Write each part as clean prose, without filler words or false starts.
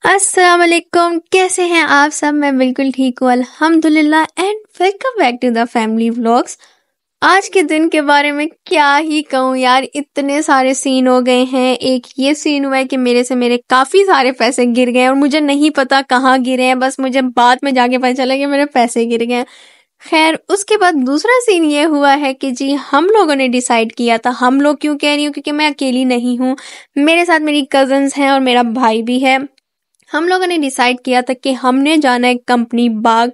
अस्सलाम वालेकुम, कैसे हैं आप सब। मैं बिल्कुल ठीक हूँ अल्हम्दुलिल्लाह and welcome back to the family vlogs. आज के दिन के बारे में क्या ही कहूँ यार, इतने सारे सीन हो गए हैं। एक ये सीन हुआ है कि मेरे काफ़ी सारे पैसे गिर गए और मुझे नहीं पता कहाँ गिरे हैं, बस मुझे बाद में जाके पता चला कि मेरे पैसे गिर गए हैं। खैर, उसके बाद दूसरा सीन ये हुआ है कि जी हम लोगों ने डिसाइड किया था, हम लोग क्यों कह रही हूँ क्योंकि मैं अकेली नहीं हूँ, मेरे साथ मेरी कज़न्स हैं और मेरा भाई भी है। हम लोगों ने डिसाइड किया था कि हमने जाना है कंपनी बाग,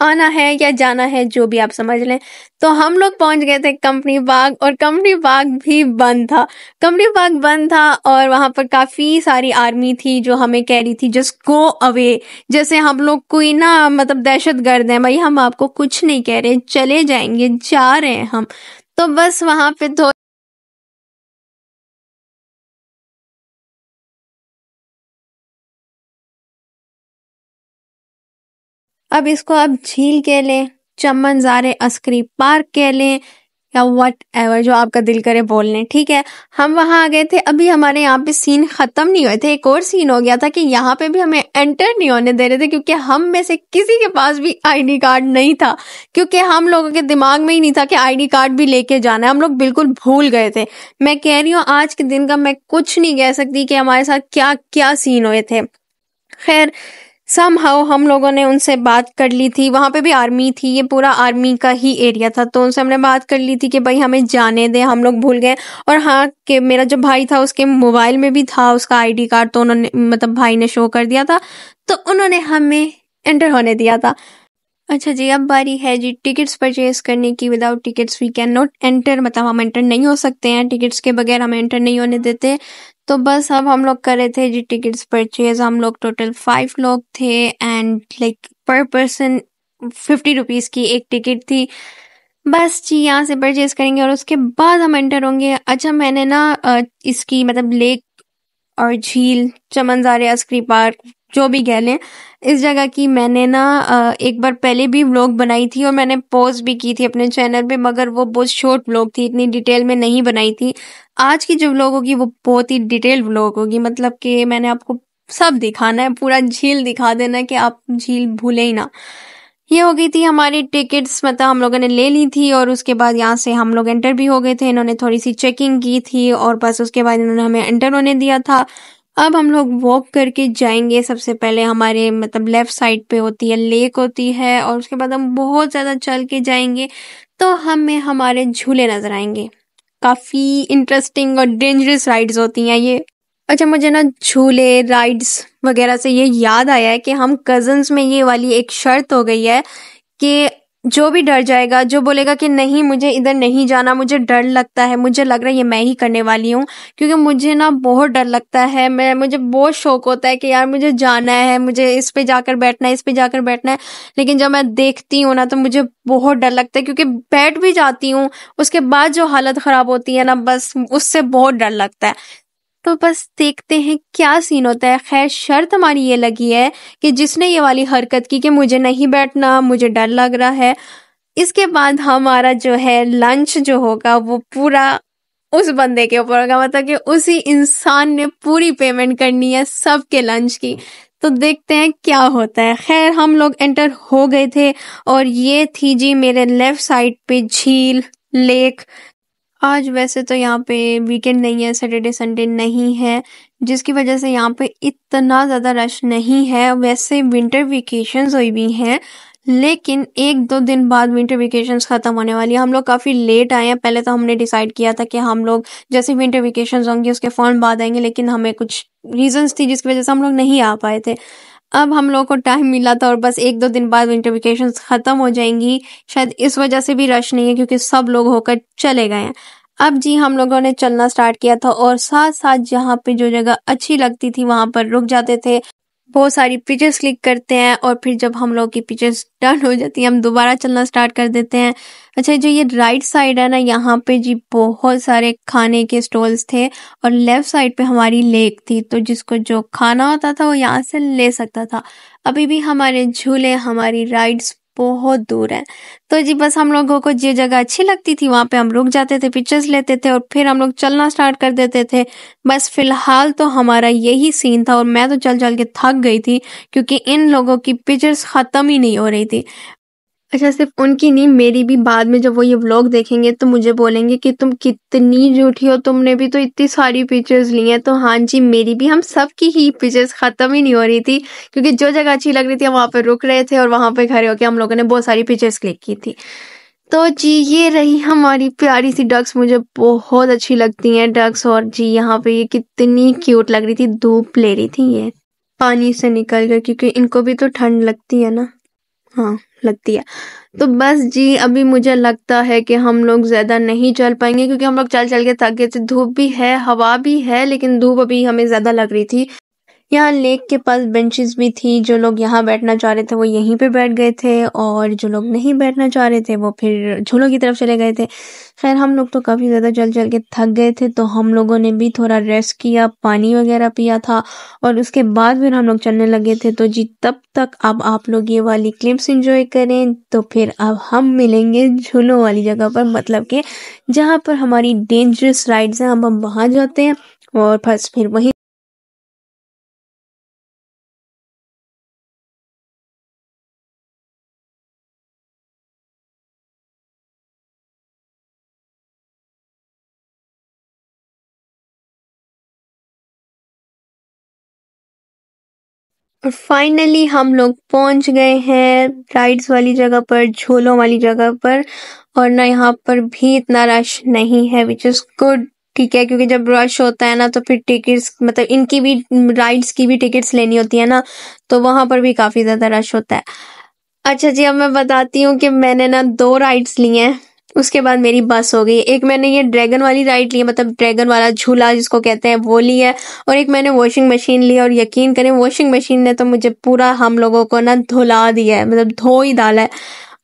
आना है या जाना है जो भी आप समझ लें। तो हम लोग पहुंच गए थे कंपनी बाग और कंपनी बाग भी बंद था। कंपनी बाग बंद था और वहां पर काफी सारी आर्मी थी जो हमें कह रही थी जस्ट गो अवे, जैसे हम लोग कोई ना मतलब दहशतगर्द हैं, भाई हम आपको कुछ नहीं कह रहे, चले जाएंगे, जा रहे हैं हम। तो बस वहां पे तो अब इसको आप झील कह लें, चमनजारे अस्करी पार्क कह लें, या वट एवर जो आपका दिल करे बोल लें, ठीक है। हम वहां आ गए थे। अभी हमारे यहाँ पे सीन खत्म नहीं हुए थे, एक और सीन हो गया था कि यहाँ पे भी हमें एंटर नहीं होने दे रहे थे क्योंकि हम में से किसी के पास भी आईडी कार्ड नहीं था, क्योंकि हम लोगों के दिमाग में ही नहीं था कि आईडी कार्ड भी लेके जाना है। हम लोग बिल्कुल भूल गए थे। मैं कह रही हूँ आज के दिन का मैं कुछ नहीं कह सकती कि हमारे साथ क्या क्या सीन हुए थे। खैर, समहाउ हम लोगों ने उनसे बात कर ली थी। वहां पे भी आर्मी थी, ये पूरा आर्मी का ही एरिया था, तो उनसे हमने बात कर ली थी कि भाई हमें जाने दें, हम लोग भूल गए। और हाँ, कि मेरा जो भाई था उसके मोबाइल में भी था उसका आईडी कार्ड, तो उन्होंने मतलब भाई ने शो कर दिया था, तो उन्होंने हमें एंटर होने दिया था। अच्छा जी, अब बारी है जी टिकट्स परचेज करने की। Without tickets we can not enter, मतलब हम एंटर नहीं हो सकते हैं, टिकट्स के बगैर हमें एंटर नहीं होने देते। तो बस अब हम लोग कर रहे थे जी टिकट्स परचेज। हम लोग टोटल 5 लोग थे एंड लाइक पर पर्सन 50 रुपीज़ की एक टिकट थी। बस जी यहाँ से परचेज करेंगे और उसके बाद हम एंटर होंगे। अच्छा, मैंने ना इसकी मतलब लेक और झील, चमनजारे अस्करी पार्क, जो भी कह लें, इस जगह की मैंने ना एक बार पहले भी व्लॉग बनाई थी और मैंने पोस्ट भी की थी अपने चैनल पे, मगर वो बहुत शॉर्ट व्लॉग थी, इतनी डिटेल में नहीं बनाई थी। आज की जो व्लॉग होगी वो बहुत ही डिटेल व्लॉग होगी, मतलब कि मैंने आपको सब दिखाना है, पूरा झील दिखा देना है कि आप झील भूले ही ना। ये हो गई थी हमारी टिकट्स, मतलब हम लोगों ने ले ली थी और उसके बाद यहाँ से हम लोग एंटर भी हो गए थे। इन्होंने थोड़ी सी चेकिंग की थी और बस उसके बाद इन्होंने हमें एंटर होने दिया था। अब हम लोग वॉक करके जाएंगे। सबसे पहले हमारे मतलब लेफ्ट साइड पे होती है लेक होती है और उसके बाद हम बहुत ज़्यादा चल के जाएंगे तो हमें हमारे झूले नजर आएंगे। काफ़ी इंटरेस्टिंग और डेंजरस राइड्स होती हैं ये। अच्छा, मुझे ना झूले राइड्स वगैरह से ये याद आया है कि हम कजन्स में ये वाली एक शर्त हो गई है कि जो भी डर जाएगा, जो बोलेगा कि नहीं मुझे इधर नहीं जाना, मुझे डर लगता है, मुझे लग रहा है ये मैं ही करने वाली हूँ, क्योंकि मुझे ना बहुत डर लगता है। मुझे बहुत शौक होता है कि यार मुझे जाना है, मुझे इस पे जाकर बैठना है, इस पे जाकर बैठना है, लेकिन जब मैं देखती हूँ ना तो मुझे बहुत डर लगता है, क्योंकि बैठ भी जाती हूँ उसके बाद जो हालत खराब होती है ना, बस उससे बहुत डर लगता है। तो बस देखते हैं क्या सीन होता है। खैर, शर्त हमारी ये लगी है कि जिसने ये वाली हरकत की कि मुझे नहीं बैठना, मुझे डर लग रहा है, इसके बाद हमारा जो है लंच जो होगा वो पूरा उस बंदे के ऊपर होगा, मतलब कि उसी इंसान ने पूरी पेमेंट करनी है सबके लंच की। तो देखते हैं क्या होता है। खैर, हम लोग एंटर हो गए थे और ये थी जी मेरे लेफ्ट साइड पे झील, लेक। आज वैसे तो यहाँ पे वीकेंड नहीं है, सैटरडे संडे नहीं है, जिसकी वजह से यहाँ पे इतना ज़्यादा रश नहीं है। वैसे विंटर वेकेशंस हुई भी हैं, लेकिन 1-2 दिन बाद विंटर वेकेशंस ख़त्म होने वाली है। हम लोग काफ़ी लेट आए हैं। पहले तो हमने डिसाइड किया था कि हम लोग जैसे विंटर वेकेशंस होंगे उसके फ़ौरन बाद आएंगे, लेकिन हमें कुछ रीजंस थी जिसकी वजह से हम लोग नहीं आ पाए थे। अब हम लोग को टाइम मिला था और बस 1-2 दिन बाद विंटर वेकेशंस ख़त्म हो जाएंगी। शायद इस वजह से भी रश नहीं है क्योंकि सब लोग होकर चले गए हैं। अब जी हम लोगों ने चलना स्टार्ट किया था और साथ साथ जहाँ पे जो जगह अच्छी लगती थी वहां पर रुक जाते थे, बहुत सारी पिक्चर्स क्लिक करते हैं और फिर जब हम लोग की पिक्चर्स डन हो जाती हैं हम दोबारा चलना स्टार्ट कर देते हैं। अच्छा, जो ये राइट साइड है ना, यहाँ पे जी बहुत सारे खाने के स्टॉल्स थे और लेफ्ट साइड पे हमारी लेक थी, तो जिसको जो खाना होता था वो यहाँ से ले सकता था। अभी भी हमारे झूले, हमारी राइड्स बहुत दूर है। तो जी बस हम लोगों को जो जगह अच्छी लगती थी वहाँ पे हम रुक जाते थे, पिक्चर्स लेते थे और फिर हम लोग चलना स्टार्ट कर देते थे। बस फिलहाल तो हमारा यही सीन था और मैं तो चल चल के थक गई थी क्योंकि इन लोगों की पिक्चर्स खत्म ही नहीं हो रही थी। अच्छा, सिर्फ उनकी नहीं, मेरी भी बाद में जब वो ये व्लॉग देखेंगे तो मुझे बोलेंगे कि तुम कितनी झूठी हो, तुमने भी तो इतनी सारी पिक्चर्स ली हैं। तो हाँ जी, मेरी भी, हम सब की ही पिक्चर्स खत्म ही नहीं हो रही थी क्योंकि जो जगह अच्छी लग रही थी हम वहाँ पे रुक रहे थे और वहाँ पे खड़े होकर हम लोगों ने बहुत सारी पिक्चर्स क्लिक की थी। तो जी ये रही हमारी प्यारी सी डक्स, मुझे बहुत अच्छी लगती हैं डक्स। और जी यहाँ पे ये कितनी क्यूट लग रही थी, धूप ले रही थी ये पानी से निकल कर, क्योंकि इनको भी तो ठंड लगती है ना। हाँ, लगती है। तो बस जी अभी मुझे लगता है कि हम लोग ज़्यादा नहीं चल पाएंगे क्योंकि हम लोग चल चल के थक गए थे। धूप भी है, हवा भी है, लेकिन धूप अभी हमें ज़्यादा लग रही थी। यहाँ लेक के पास बेंचेस भी थी, जो लोग यहाँ बैठना चाह रहे थे वो यहीं पे बैठ गए थे और जो लोग नहीं बैठना चाह रहे थे वो फिर झूलों की तरफ चले गए थे। खैर हम लोग तो काफ़ी ज़्यादा चल चल के थक गए थे, तो हम लोगों ने भी थोड़ा रेस्ट किया, पानी वगैरह पिया था और उसके बाद फिर हम लोग चलने लगे थे। तो जी तब तक अब आप लोग ये वाली क्लिप्स एंजॉय करें, तो फिर अब हम मिलेंगे झूलों वाली जगह पर, मतलब कि जहाँ पर हमारी डेंजरस राइड्स हैं। अब हम वहाँ जाते हैं और बस फिर वहीं और फाइनली हम लोग पहुंच गए हैं राइड्स वाली जगह पर, झूलों वाली जगह पर। और ना यहाँ पर भी इतना रश नहीं है, विच इज गुड। ठीक है, क्योंकि जब रश होता है ना तो फिर टिकट्स, मतलब इनकी भी, राइड्स की भी टिकट्स लेनी होती है ना, तो वहां पर भी काफी ज्यादा रश होता है। अच्छा जी, अब मैं बताती हूँ कि मैंने ना 2 राइड्स ली हैं, उसके बाद मेरी बस हो गई। एक मैंने ये ड्रैगन वाली राइड ली है, मतलब ड्रैगन वाला झूला जिसको कहते हैं, वो ली है। और एक मैंने वॉशिंग मशीन ली है, और यकीन करें वॉशिंग मशीन ने तो मुझे पूरा, हम लोगों को ना धुला दिया है, मतलब धो ही डाला है।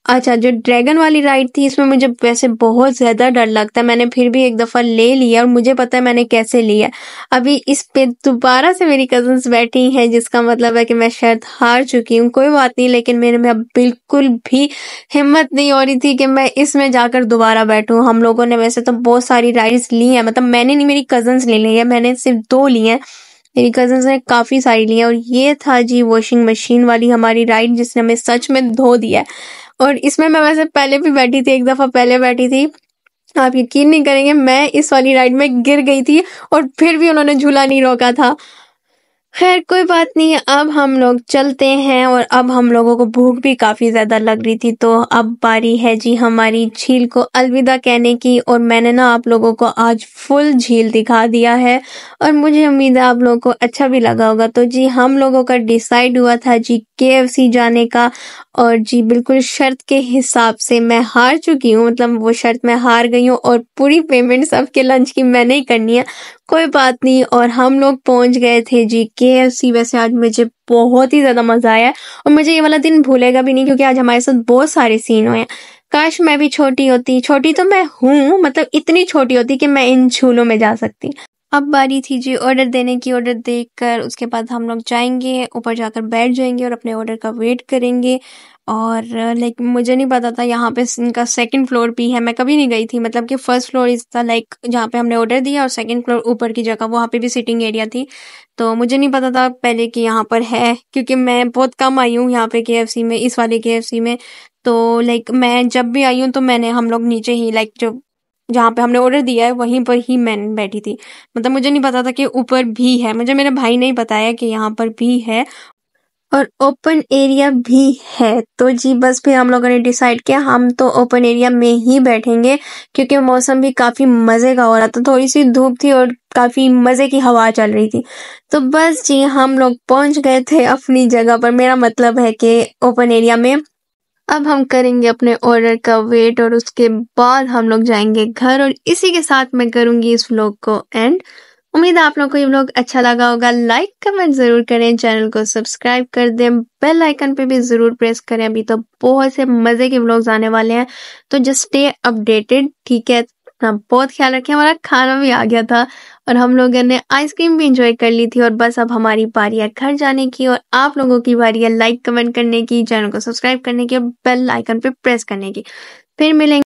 अच्छा, जो ड्रैगन वाली राइड थी इसमें मुझे वैसे बहुत ज़्यादा डर लगता है, मैंने फिर भी एक दफ़ा ले लिया और मुझे पता है मैंने कैसे लिया। अभी इस पे दोबारा से मेरी कज़न्स बैठी हैं, जिसका मतलब है कि मैं शायद हार चुकी हूँ। कोई बात नहीं, लेकिन मेरे में अब बिल्कुल भी हिम्मत नहीं हो रही थी कि मैं इसमें जाकर दोबारा बैठूँ। हम लोगों ने वैसे तो बहुत सारी राइड्स ली हैं, मतलब मैंने नहीं, मेरी कज़न्स ले ली है, मैंने सिर्फ 2 ली हैं, मेरी कज़न्स ने काफ़ी सारी ली हैं। और ये था जी वॉशिंग मशीन वाली हमारी राइड, जिसने हमें सच में धो दिया है। और इसमें मैं वैसे पहले भी बैठी थी, एक दफ़ा पहले बैठी थी। आप यकीन नहीं करेंगे, मैं इस वाली राइड में गिर गई थी और फिर भी उन्होंने झूला नहीं रोका था। खैर कोई बात नहीं, अब हम लोग चलते हैं और अब हम लोगों को भूख भी काफ़ी ज़्यादा लग रही थी, तो अब बारी है जी हमारी झील को अलविदा कहने की। और मैंने ना आप लोगों को आज फुल झील दिखा दिया है और मुझे उम्मीद है आप लोगों को अच्छा भी लगा होगा। तो जी हम लोगों का डिसाइड हुआ था जी KFC जाने का, और जी बिल्कुल शर्त के हिसाब से मैं हार चुकी हूँ, मतलब वो शर्त मैं हार गई हूँ और पूरी पेमेंट सबके लंच की मैंने ही करनी है। कोई बात नहीं, और हम लोग पहुंच गए थे जी KFC। वैसे आज मुझे बहुत ही ज़्यादा मज़ा आया और मुझे ये वाला दिन भूलेगा भी नहीं, क्योंकि आज हमारे साथ बहुत सारे सीन हुए हैं। काश मैं भी छोटी होती, छोटी तो मैं हूँ, मतलब इतनी छोटी होती कि मैं इन झूलों में जा सकती। अब बारी थी जी ऑर्डर देने की। ऑर्डर देकर उसके बाद हम लोग जाएंगे ऊपर, जाकर बैठ जाएंगे और अपने ऑर्डर का वेट करेंगे। और लाइक मुझे नहीं पता था यहाँ पे इनका सेकंड फ्लोर भी है, मैं कभी नहीं गई थी। मतलब कि फर्स्ट फ्लोर इस था लाइक जहाँ पे हमने ऑर्डर दिया, और सेकंड फ्लोर ऊपर की जगह, वहाँ पे भी सिटिंग एरिया थी। तो मुझे नहीं पता था पहले कि यहाँ पर है, क्योंकि मैं बहुत कम आई हूँ यहाँ पे KFC में, इस वाले KFC में। तो लाइक मैं जब भी आई हूँ तो मैंने, हम लोग नीचे ही, लाइक जो जहाँ पे हमने ऑर्डर दिया है वहीं पर ही मैं बैठी थी। मतलब मुझे नहीं पता था कि ऊपर भी है, मुझे मेरे भाई ने ही बताया कि यहाँ पर भी है और ओपन एरिया भी है। तो जी बस फिर हम लोगों ने डिसाइड किया हम तो ओपन एरिया में ही बैठेंगे, क्योंकि मौसम भी काफ़ी मज़े का हो रहा था, थोड़ी सी धूप थी और काफ़ी मज़े की हवा चल रही थी। तो बस जी हम लोग पहुंच गए थे अपनी जगह पर, मेरा मतलब है कि ओपन एरिया में। अब हम करेंगे अपने ऑर्डर का वेट और उसके बाद हम लोग जाएंगे घर, और इसी के साथ मैं करूंगी इस व्लॉग को एंड। उम्मीद है आप लोगों को ये व्लॉग अच्छा लगा होगा। लाइक कमेंट जरूर करें, चैनल को सब्सक्राइब कर दें, बेल आइकन पे भी जरूर प्रेस करें। अभी तो बहुत से मजे के व्लॉग्स आने वाले हैं, तो जस्ट स्टे अपडेटेड, ठीक है। अपना बहुत ख्याल रखें। हमारा खाना भी आ गया था और हम लोगों ने आइसक्रीम भी इंजॉय कर ली थी और बस अब हमारी बारी है घर जाने की और आप लोगों की बारी है लाइक कमेंट करने की, चैनल को सब्सक्राइब करने की और बेल आइकन पे प्रेस करने की। फिर मिलेंगे